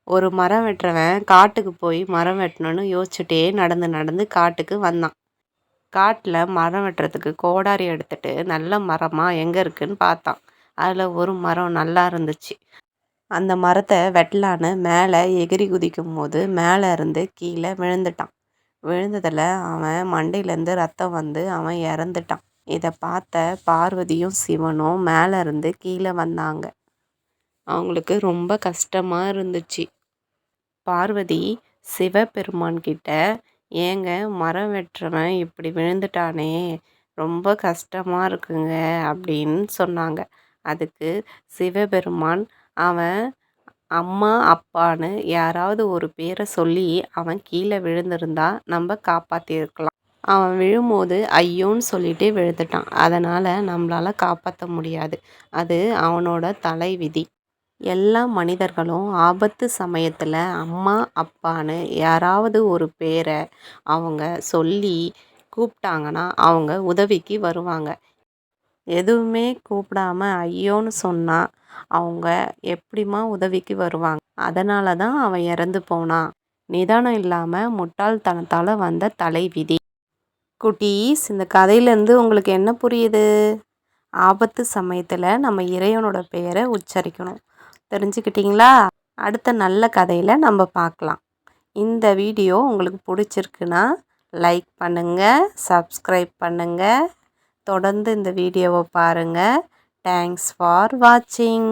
ஒரு மரம் வெட்டுறவன் காட்டுக்கு போய் மரம் வெட்டணும்னு யோசிச்சுட்டே நடந்து நடந்து காட்டுக்கு வந்தான். காட்டில் மரம் வெட்டுறதுக்கு கோடாரி எடுத்துட்டு நல்ல மரமாக எங்கே இருக்குன்னு பார்த்தான். அதில் ஒரு மரம் நல்லா இருந்துச்சு. அந்த மரத்தை வெட்டலான்னு மேலே எகிரி குதிக்கும் போது மேலே இருந்து கீழே விழுந்துட்டான். விழுந்ததில் அவன் மண்டையிலேருந்து ரத்தம் வந்து அவன் இறந்துட்டான். இதை பார்த்த பார்வதியும் சிவனும் மேலே இருந்து கீழே வந்தாங்க. அவங்களுக்கு ரொம்ப கஷ்டமாக இருந்துச்சு. பார்வதி சிவபெருமான் கிட்ட, ஏங்க மரம் வெட்டுறவன் இப்படி விழுந்துட்டானே, ரொம்ப கஷ்டமாக இருக்குங்க அப்படின்னு சொன்னாங்க. அதுக்கு சிவபெருமான், அவன் அம்மா அப்பான்னு யாராவது ஒரு பேரை சொல்லி அவன் கீழே விழுந்திருந்தா நம்ம காப்பாற்றிருக்கலாம். அவன் விழும்போது ஐயோன்னு சொல்லிட்டு விழுந்துட்டான். அதனால் நம்மளால் காப்பாற்ற முடியாது. அது அவனோட தலைவிதி. எல்லா மனிதர்களும் ஆபத்து சமயத்தில் அம்மா அப்பான்னு யாராவது ஒரு பேரை அவங்க சொல்லி கூப்பிட்டாங்கன்னா அவங்க உதவிக்கு வருவாங்க. எதுவுமே கூப்பிடாம ஐயோன்னு சொன்னால் அவங்க எப்படிம்மா உதவிக்கு வருவாங்க? அதனால தான் அவன் இறந்து போனான். நிதானம் இல்லாமல் முட்டாள்தனத்தால் வந்த தலைவிதி. குட்டீஸ், இந்த கதையிலேருந்து உங்களுக்கு என்ன புரியுது? ஆபத்து சமயத்தில் நம்ம இறைவனோட பெயரை உச்சரிக்கணும். தெரிஞ்சுக்கிட்டிங்களா? அடுத்த நல்ல கதையில் நம்ம பார்க்கலாம். இந்த வீடியோ உங்களுக்கு பிடிச்சிருக்குன்னா லைக் பண்ணுங்கள், சப்ஸ்கிரைப் பண்ணுங்கள். தொடர்ந்து இந்த வீடியோவை பாருங்கள். தேங்க்ஸ் ஃபார் வாட்சிங்.